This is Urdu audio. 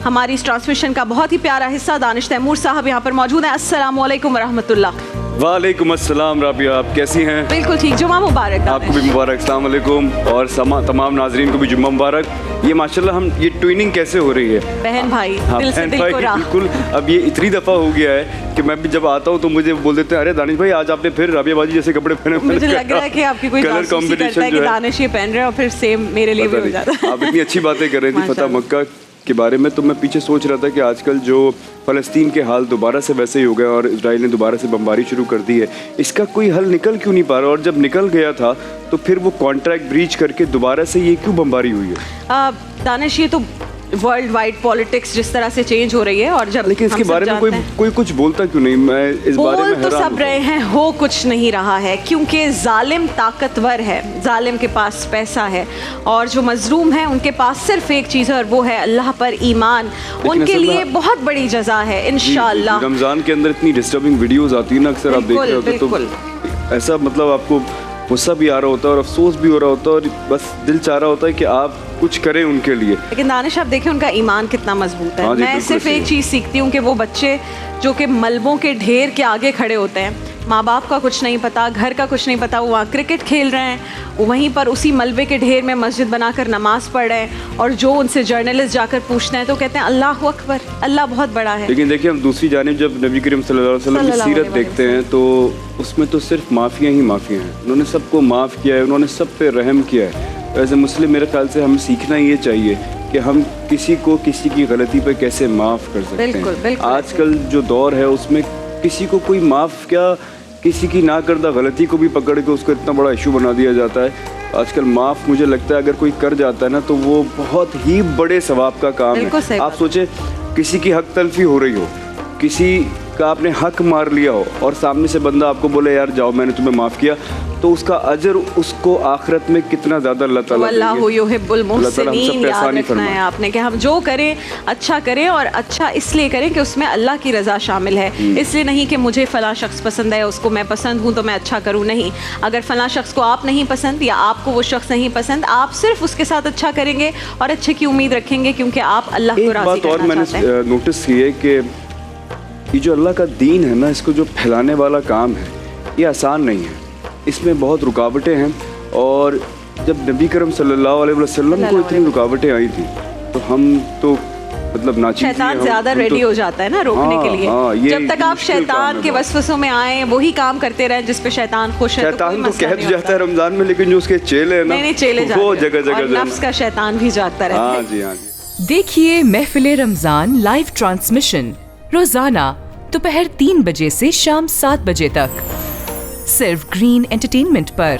ہماری اس ٹرانسمیشن کا بہت ہی پیارا حصہ دانش تیمور صاحب یہاں پر موجود ہیں. السلام علیکم ورحمۃ اللہ. وعلیکم السلام رابعہ, آپ کیسی ہیں؟ بالکل ٹھیک, جمعہ مبارک. آپ کو بھی مبارک. السلام علیکم, اور تمام ناظرین کو بھی جمعہ مبارک. یہ ماشاءاللہ ہم یہ ٹویننگ کیسے ہو رہی ہے بہن بھائی, دل سے دل کو راہ. بالکل, اب یہ اتنی دفعہ ہو گیا ہے کہ میں بھی جب آتا ہوں تو مجھے بول دیتے ہیں ارے دانش بھائی آج آپ نے پھر رابعہ باجی جیسے کپڑے پہنے. مجھے لگ رہا ہے کہ آپ کی کوئی جاسوسی کرتا ہے کہ دانش یہ پہن رہے ہیں اور پھر سیم میرے لیے بھی ہو جاتا ہے. آپ اتنی اچھی باتیں کر رہے تھے فتح مکہ کے بارے میں, تو میں پیچھے سوچ رہا تھا کہ آج کل جو فلسطین کے حال دوبارہ سے ویسے ہی ہو گئے اور اسرائیل نے دوبارہ سے بمباری شروع کر دی ہے, اس کا کوئی حل نکل کیوں نہیں پا رہا, اور جب نکل گیا تھا تو پھر وہ کانٹریکٹ بریچ کر کے دوبارہ سے یہ کیوں بمباری ہوئی ہے؟ دانش, یہ تو ورلڈ وائڈ پالیٹکس جس طرح سے چینج ہو رہی ہے, اور جب لیکن اس کے بارے میں کوئی کچھ بولتا کیوں نہیں؟ میں اس بارے میں بول تو سب رہے ہیں, ہو کچھ نہیں رہا ہے, کیونکہ ظالم طاقتور ہے, ظالم کے پاس پیسہ ہے, اور جو مظلوم ہیں ان کے پاس صرف ایک چیز ہے اور وہ ہے اللہ پر ایمان. ان کے لیے بہت بڑی جزا ہے انشاءاللہ. رمضان کے اندر اتنی ڈسٹربنگ ویڈیوز آتی ہیں نا اکثر, آپ دیکھ رہے ہوتے تو ایسا مطلب آپ کو غصہ بھی آ رہا ہوتا ہے اور افسوس بھی ہو رہا ہوتا ہے, اور بس دل چاہ رہا ہوتا ہے کہ آپ کچھ کریں ان کے لیے. لیکن دانش آپ دیکھیں ان کا ایمان کتنا مضبوط ہے. میں صرف ایک چیز سیکھتی ہوں کہ وہ بچے جو کہ ملبوں کے ڈھیر کے آگے کھڑے ہوتے ہیں, ماں باپ کا کچھ نہیں پتا, گھر کا کچھ نہیں پتا, وہ وہاں کرکٹ کھیل رہے ہیں, وہیں پر اسی ملبے کے ڈھیر میں مسجد بنا کر نماز پڑھ رہے ہیں, اور جو ان سے جرنلسٹ جا کر پوچھتے ہیں تو کہتے ہیں اللہ اکبر, اللہ بہت بڑا ہے. لیکن دیکھیں ہم دوسری جانب جب نبی کریم صلی اللہ علیہ وسلم کی سیرت دیکھتے ہیں تو اس میں تو صرف معافیاں ہی معافیاں ہیں. انہوں نے سب کو معاف کیا ہے, انہوں نے سب پہ رحم کیا ہے. ایز اے مسلم میرے خیال سے ہمیں سیکھنا یہ چاہیے کہ ہم کسی کو کسی کی غلطی پہ کیسے معاف کر سکتے ہیں. آج کل جو دور ہے اس میں کسی کو کوئی معاف کیا, کسی کی نہ کردہ غلطی کو بھی پکڑ کے اس کو اتنا بڑا ایشو بنا دیا جاتا ہے. آج کل معاف مجھے لگتا ہے اگر کوئی کر جاتا ہے نا تو وہ بہت ہی بڑے ثواب کا کام ہے. آپ سوچیں کسی کی حق تلفی ہو رہی ہو, کسی کا آپ نے حق مار لیا ہو, اور سامنے سے بندہ آپ کو بولے یار جاؤ میں نے تمہیں معاف کیا, تو اس کا اجر اس کو آخرت میں کتنا زیادہ اللہ تعالیٰ واللہ یحب المحسنین. یاد رکھنا ہے آپ نے کہ ہم جو کریں اچھا کریں, اور اچھا اس لیے کریں کہ اس میں اللہ کی رضا شامل ہے. اس لیے نہیں کہ مجھے فلاں شخص پسند ہے, اس کو میں پسند ہوں تو میں اچھا کروں. نہیں, اگر فلاں شخص کو آپ نہیں پسند یا آپ کو وہ شخص نہیں پسند, آپ صرف اس کے ساتھ اچھا کریں گے اور اچھے کی امید رکھیں گے, کیونکہ آپ اللہ کو راضی کرنا چاہتے ہیں. ایک بات اور میں نے نوٹس کی ہے کہ یہ جو اللہ کا دین ہے نا, اس کو جو پھیلانے والا کام ہے یہ آسان نہیں ہے, اس میں بہت رکاوٹیں ہیں. اور جب نبی کرم صلی اللہ علیہ وسلم کو اتنی رکاوٹیں آئی تھیں تو ہم تو مطلب ناچیز, شیطان زیادہ ریڈی ہو جاتا ہے نا روکنے کے لیے. جب تک آپ شیطان کے وسوسوں میں آئیں وہی کام کرتے رہیں جس پہ شیطان خوش ہے. شیطان تو کہہ جاتا ہے رمضان میں, لیکن جو اس کے چیلے ہیں نا چیلے وہ جگہ جگہ نفس کا شیطان بھی جاگتا رہتا ہے. ہاں جی, ہاں جی. دیکھیے محفل رمضان لائیو ٹرانسمیشن روزانہ دوپہر 3 بجے سے شام 7 بجے تک صرف گرین انٹرٹینمنٹ پر.